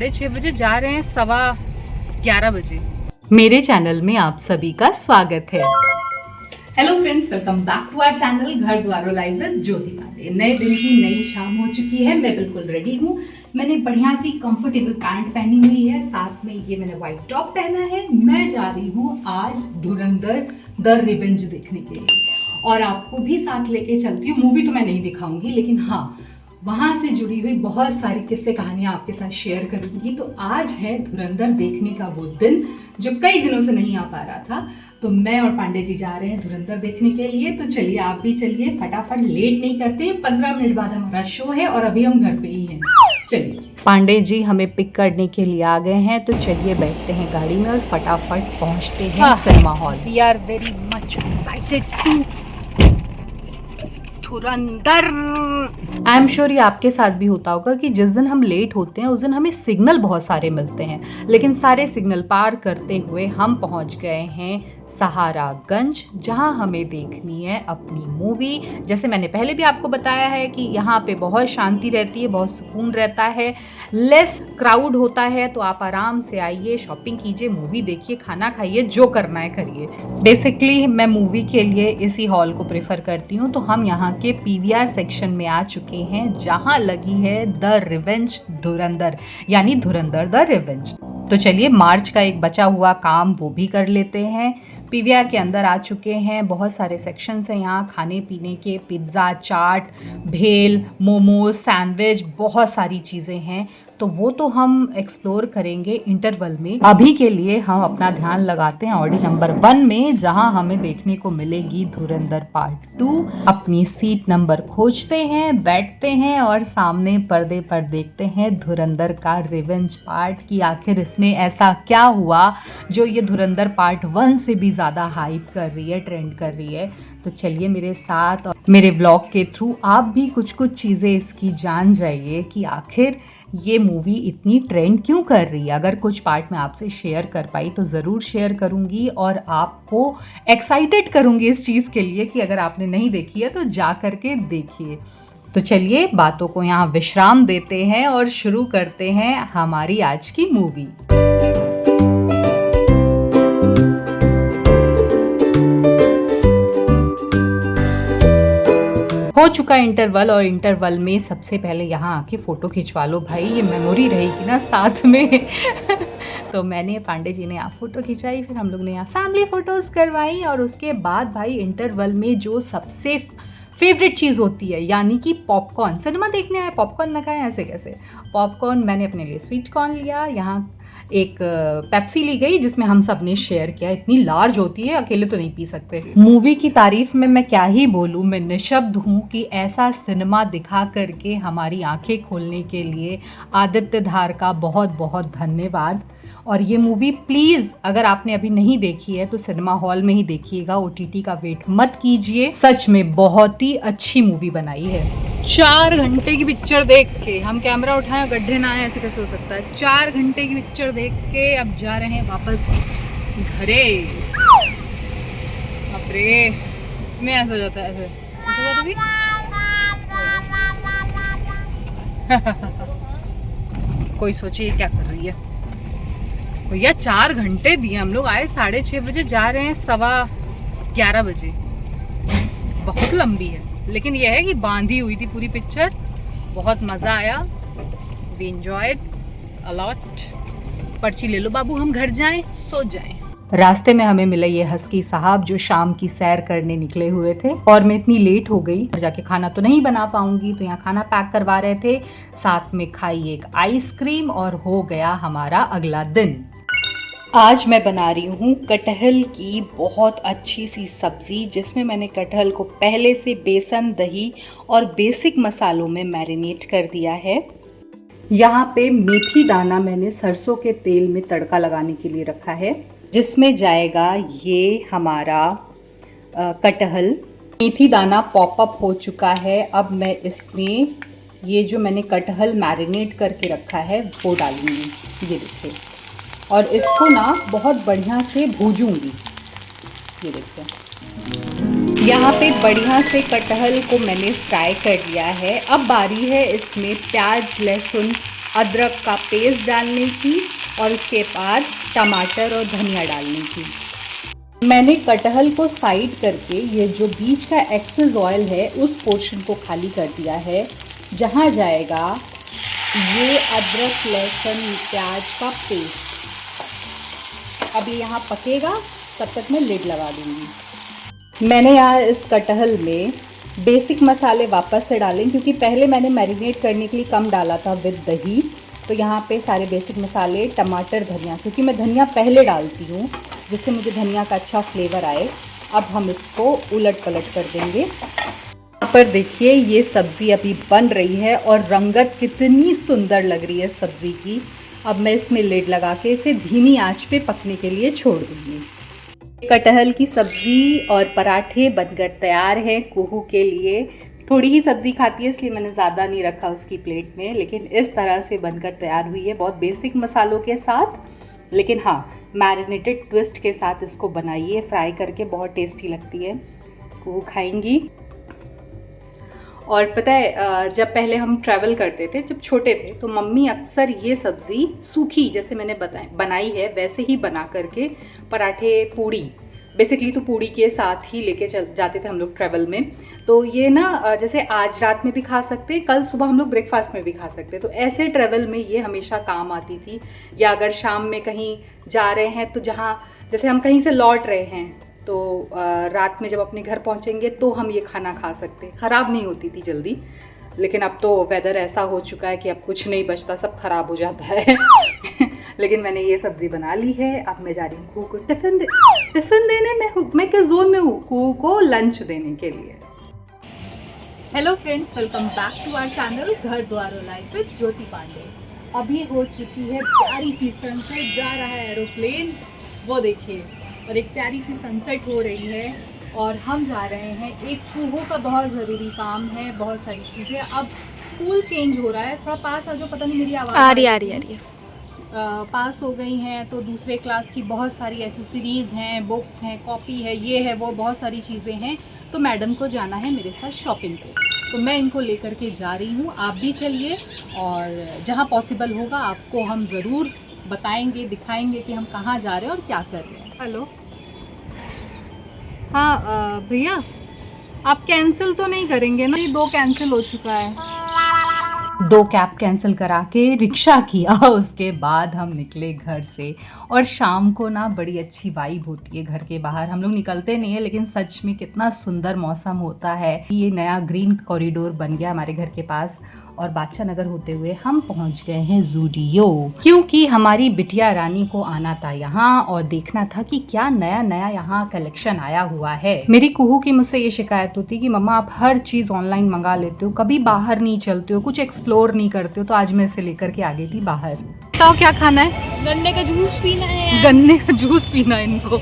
6:30 बजे, जा रहे हैं 11:15 बजे। मेरे चैनल में आप सभी का स्वागत है। Hello friends, welcome back to our channel घर द्वारों लाइव विद ज्योति पांडे। नए दिन की नई शाम हो चुकी है, मैं बिल्कुल रेडी हूँ। मैंने बढ़िया सी कंफर्टेबल पैंट पहनी हुई है, साथ में ये मैंने व्हाइट टॉप पहना है। मैं जा रही हूँ आज धुरंधर द रिवेंज देखने के लिए और आपको भी साथ लेके चलती हूँ। मूवी तो मैं नहीं दिखाऊंगी, लेकिन हाँ, वहाँ से जुड़ी हुई बहुत सारी किस्से कहानियाँ आपके साथ शेयर करूंगी। तो आज है धुरंधर देखने का वो दिन जो कई दिनों से नहीं आ पा रहा था। तो मैं और पांडे जी जा रहे हैं धुरंधर देखने के लिए। तो चलिए आप भी चलिए, फटाफट लेट नहीं करते। 15 मिनट बाद हमारा शो है और अभी हम घर पे ही हैं। चलिए, पांडे जी हमें पिक करने के लिए आ गए हैं। तो चलिए बैठते हैं गाड़ी में और फटाफट पहुंचते हैं cinema hall. We are very much excited to Dhurandhar. I am sure ये आपके साथ भी होता होगा कि जिस दिन हम लेट होते हैं उस दिन हमें सिग्नल बहुत सारे मिलते हैं, लेकिन सारे सिग्नल पार करते हुए हम पहुंच गए हैं सहारागंज, जहां हमें देखनी है अपनी मूवी। जैसे मैंने पहले भी आपको बताया है कि यहाँ पे बहुत शांति रहती है, बहुत सुकून रहता है, लेस क्राउड होता है। तो आप आराम से आइए, शॉपिंग कीजिए, मूवी देखिए, खाना खाइए, जो करना है करिए। बेसिकली मैं मूवी के लिए इसी हॉल को प्रेफर करती हूँ। तो हम यहाँ के पीवीआर सेक्शन में आ चुके हैं, जहाँ लगी है द रिवेंज धुरंधर, यानी धुरंधर द रिवेंज। तो चलिए मार्च का एक बचा हुआ काम वो भी कर लेते हैं। पीवीआर के अंदर आ चुके हैं, बहुत सारे सेक्शंस हैं यहाँ खाने पीने के, पिज्ज़ा, चाट, भेल, मोमोज, सैंडविच, बहुत सारी चीज़ें हैं। तो वो तो हम एक्सप्लोर करेंगे इंटरवल में। अभी के लिए हम अपना ध्यान लगाते हैं ऑडी नंबर 1 में, जहां हमें देखने को मिलेगी धुरंधर पार्ट 2। अपनी सीट नंबर खोजते हैं, बैठते हैं और सामने पर्दे पर देखते हैं धुरंधर का रिवेंज पार्ट की आखिर इसमें ऐसा क्या हुआ जो ये धुरंधर पार्ट 1 से भी ज़्यादा हाइप कर रही है, ट्रेंड कर रही है। तो चलिए मेरे साथ और मेरे व्लॉग के थ्रू आप भी कुछ कुछ चीज़ें इसकी जान जाइए कि आखिर ये मूवी इतनी ट्रेंड क्यों कर रही है। अगर कुछ पार्ट मैं आपसे शेयर कर पाई तो ज़रूर शेयर करूँगी और आपको एक्साइटेड करूँगी इस चीज़ के लिए कि अगर आपने नहीं देखी है तो जा कर के देखिए। तो चलिए बातों को यहाँ विश्राम देते हैं और शुरू करते हैं हमारी आज की मूवी। हो चुका इंटरवल और इंटरवल में सबसे पहले यहाँ आके फ़ोटो खिंचवा लो भाई, ये मेमोरी रहेगी ना साथ में। तो मैंने, पांडे जी ने यहाँ फ़ोटो खिंचाई, फिर हम लोग ने यहाँ फैमिली फ़ोटोज़ करवाई और उसके बाद भाई इंटरवल में जो सबसे फेवरेट चीज़ होती है यानी कि पॉपकॉर्न। सिनेमा देखने आए, पॉपकॉर्न न खाएं, ऐसे कैसे। पॉपकॉर्न मैंने अपने लिए स्वीट कॉर्न लिया, यहाँ एक पेप्सी ली गई जिसमें हम सब ने शेयर किया। इतनी लार्ज होती है, अकेले तो नहीं पी सकते। मूवी की तारीफ में मैं क्या ही बोलूँ, मैं निशब्द हूँ कि ऐसा सिनेमा दिखा करके हमारी आंखें खोलने के लिए आदित्य धार का बहुत बहुत धन्यवाद। और ये मूवी प्लीज़ अगर आपने अभी नहीं देखी है तो सिनेमा हॉल में ही देखिएगा, OTT का वेट मत कीजिए। सच में बहुत ही अच्छी मूवी बनाई है। 4 घंटे की पिक्चर देख के हम कैमरा उठाएं, गड्ढे ना आए, ऐसे कैसे हो सकता है। 4 घंटे की पिक्चर देख के अब जा रहे हैं वापस घरे। बाप रे, मैं ऐसा हो जाता है, ऐसे कोई सोचिए क्या कर रही है भैया। 4 घंटे दिए हम लोग, आए 6:30 बजे, जा रहे हैं 11:15 बजे। बहुत लंबी है, लेकिन यह है कि बांधी हुई थी पूरी पिक्चर। बहुत मज़ा आया, वी एंजॉयड अ लॉट। पर्ची ले लो बाबू, हम घर जाएं, सो जाएं। रास्ते में हमें मिले ये हस्की साहब जो शाम की सैर करने निकले हुए थे और मैं इतनी लेट हो गई, जाके खाना तो नहीं बना पाऊंगी, तो यहाँ खाना पैक करवा रहे थे। साथ में खाई एक आइसक्रीम और हो गया हमारा अगला दिन। आज मैं बना रही हूँ कटहल की बहुत अच्छी सी सब्ज़ी, जिसमें मैंने कटहल को पहले से बेसन, दही और बेसिक मसालों में मैरिनेट कर दिया है। यहाँ पे मेथी दाना मैंने सरसों के तेल में तड़का लगाने के लिए रखा है, जिसमें जाएगा ये हमारा कटहल। मेथी दाना पॉपअप हो चुका है। अब मैं इसमें ये जो मैंने कटहल मैरिनेट करके रखा है वो डालूँगी, ये देखिए, और इसको ना बहुत बढ़िया से भूजूंगी। ये देखिए, यहाँ पे बढ़िया से कटहल को मैंने फ्राई कर लिया है। अब बारी है इसमें प्याज, लहसुन अदरक का पेस्ट डालने की और उसके बाद टमाटर और धनिया डालने की। मैंने कटहल को साइड करके ये जो बीच का एक्सेस ऑयल है उस पोर्शन को खाली कर दिया है, जहाँ जाएगा ये अदरक लहसुन प्याज का पेस्ट। अब ये यहाँ पकेगा, तब तक मैं लिड लगा दूँगी। मैंने यहाँ इस कटहल में बेसिक मसाले वापस से डालें, क्योंकि पहले मैंने मैरिनेट करने के लिए कम डाला था विद दही। तो यहाँ पे सारे बेसिक मसाले, टमाटर, धनिया, क्योंकि मैं धनिया पहले डालती हूँ जिससे मुझे धनिया का अच्छा फ्लेवर आए। अब हम इसको उलट पलट कर देंगे। यहाँ पर देखिए ये सब्ज़ी अभी बन रही है और रंगत कितनी सुंदर लग रही है सब्ज़ी की। अब मैं इसमें लिड लगा के इसे धीमी आंच पे पकने के लिए छोड़ दूँगी। कटहल की सब्ज़ी और पराठे बनकर तैयार है कुहू के लिए। थोड़ी ही सब्ज़ी खाती है इसलिए मैंने ज़्यादा नहीं रखा उसकी प्लेट में, लेकिन इस तरह से बनकर तैयार हुई है, बहुत बेसिक मसालों के साथ। लेकिन हाँ, मैरिनेटेड ट्विस्ट के साथ इसको बनाइए, फ्राई करके बहुत टेस्टी लगती है, कुहू खाएंगी। और पता है जब पहले हम ट्रैवल करते थे, जब छोटे थे, तो मम्मी अक्सर ये सब्ज़ी सूखी जैसे मैंने बनाई है वैसे ही बना करके पराठे, पूड़ी, बेसिकली तो पूड़ी के साथ ही लेके चल जाते थे हम लोग ट्रैवल में। तो ये ना जैसे आज रात में भी खा सकते, कल सुबह हम लोग ब्रेकफास्ट में भी खा सकते, तो ऐसे ट्रैवल में ये हमेशा काम आती थी। या अगर शाम में कहीं जा रहे हैं तो जैसे हम कहीं से लौट रहे हैं तो रात में जब अपने घर पहुंचेंगे तो हम ये खाना खा सकते, ख़राब नहीं होती थी जल्दी। लेकिन अब तो वेदर ऐसा हो चुका है कि अब कुछ नहीं बचता, सब खराब हो जाता है। लेकिन मैंने ये सब्ज़ी बना ली है। अब मैं जा रही हूँ कुहू को टिफ़िन देने में। मैं किस जोन में हूँ? कुहू को लंच देने के लिए। Hello friends, welcome back to our channel घर द्वार लाइफ विद ज्योति पांडे। अभी हो चुकी है प्यारी सी सनसेट, जा रहा है एरोप्लेन, वो देखिए, और एक प्यारी सी सनसेट हो रही है और हम जा रहे हैं। एक कुहू का बहुत ज़रूरी काम है, बहुत सारी चीज़ें। अब स्कूल चेंज हो रहा है, थोड़ा पास आ जाओ, पता नहीं मेरी आवाज़ आ रही है। पास हो गई हैं तो दूसरे क्लास की बहुत सारी एसेसरीज़ हैं, बुक्स हैं, कॉपी है, ये है वो, बहुत सारी चीज़ें हैं। तो मैडम को जाना है मेरे साथ शॉपिंग पे, तो मैं इनको लेकर के जा रही हूँ। आप भी चलिए और जहाँ पॉसिबल होगा आपको हम ज़रूर बताएंगे, दिखाएंगे कि हम कहाँ जा रहे हैं और क्या कर रहे हैं। हेलो, हाँ भैया, आप कैंसिल तो नहीं करेंगे ना? ये 2 कैंसिल हो चुका है। 2 कैब कैंसिल करा के रिक्शा किया, उसके बाद हम निकले घर से। और शाम को ना बड़ी अच्छी वाइब होती है घर के बाहर। हम लोग निकलते नहीं है, लेकिन सच में कितना सुंदर मौसम होता है। ये नया ग्रीन कॉरिडोर बन गया हमारे घर के पास और बादशाह नगर होते हुए हम पहुंच गए हैं ज़ूडियो, क्योंकि हमारी बिटिया रानी को आना था यहाँ और देखना था कि क्या नया नया यहाँ कलेक्शन आया हुआ है। मेरी कुहू की मुझसे ये शिकायत होती कि मम्मा आप हर चीज ऑनलाइन मंगा लेते हो, कभी बाहर नहीं चलते हो, कुछ एक्सप्लोर नहीं करते हो। तो आज मैं इसे लेकर के आ गई थी बाहर। बताओ क्या खाना है? गन्ने का जूस पीना है। गन्ने का जूस पीना है इनको।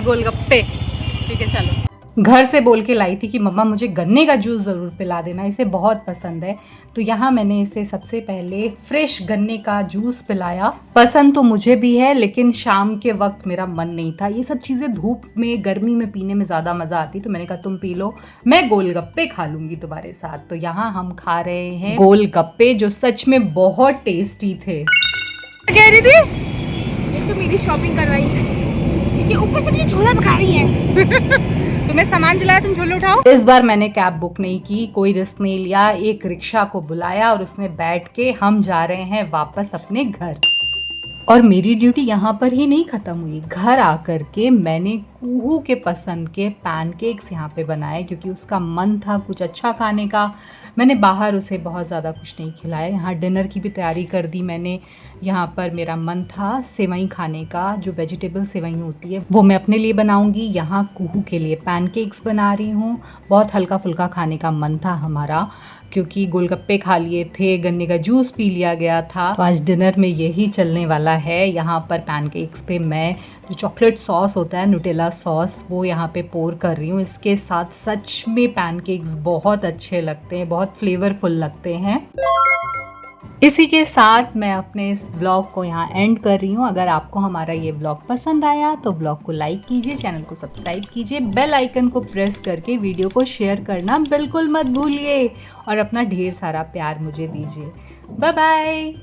गोलगप्पे। ठीक है चलो। घर से बोल के लाई थी कि मम्मा मुझे गन्ने का जूस ज़रूर पिला देना, इसे बहुत पसंद है। तो यहाँ मैंने इसे सबसे पहले फ्रेश गन्ने का जूस पिलाया। पसंद तो मुझे भी है, लेकिन शाम के वक्त मेरा मन नहीं था। ये सब चीज़ें धूप में, गर्मी में पीने में ज़्यादा मज़ा आती, तो मैंने कहा तुम पी लो, मैं गोलगप्पे खा लूँगी तुम्हारे साथ। तो यहाँ हम खा रहे हैं गोलगप्पे, जो सच में बहुत टेस्टी थे। कह रही थी एक तो मेरी शॉपिंग करवाई है, ठीक है, ऊपर से मुझे झोला पका रही है। तुम्हें सामान दिलाया, तुम झोले उठाओ। इस बार मैंने कैब बुक नहीं की, कोई रिस्क नहीं लिया, एक रिक्शा को बुलाया और उसमें बैठ के हम जा रहे हैं वापस अपने घर। और मेरी ड्यूटी यहाँ पर ही नहीं खत्म हुई। घर आकर के मैंने कुहू के पसंद के पैनकेक्स यहाँ पे बनाए, क्योंकि उसका मन था कुछ अच्छा खाने का। मैंने बाहर उसे बहुत ज़्यादा कुछ नहीं खिलाया। यहाँ डिनर की भी तैयारी कर दी मैंने। यहाँ पर मेरा मन था सेवई खाने का, जो वेजिटेबल सेवई होती है वो मैं अपने लिए बनाऊँगी। यहाँ कुहू के लिए पैनकेक्स बना रही हूँ। बहुत हल्का फुल्का खाने का मन था हमारा, क्योंकि गोलगप्पे खा लिए थे, गन्ने का जूस पी लिया गया था। तो आज डिनर में यही चलने वाला है। यहाँ पर पैनकेक्स पे मैं जो चॉकलेट सॉस होता है, न्यूटेला सॉस, वो यहाँ पे पोर कर रही हूँ। इसके साथ सच में पैनकेक्स बहुत अच्छे लगते हैं, बहुत फ्लेवरफुल लगते हैं। इसी के साथ मैं अपने इस ब्लॉग को यहाँ एंड कर रही हूँ। अगर आपको हमारा ये ब्लॉग पसंद आया तो ब्लॉग को लाइक कीजिए, चैनल को सब्सक्राइब कीजिए, बेल आइकन को प्रेस करके वीडियो को शेयर करना बिल्कुल मत भूलिए और अपना ढेर सारा प्यार मुझे दीजिए। Bye bye.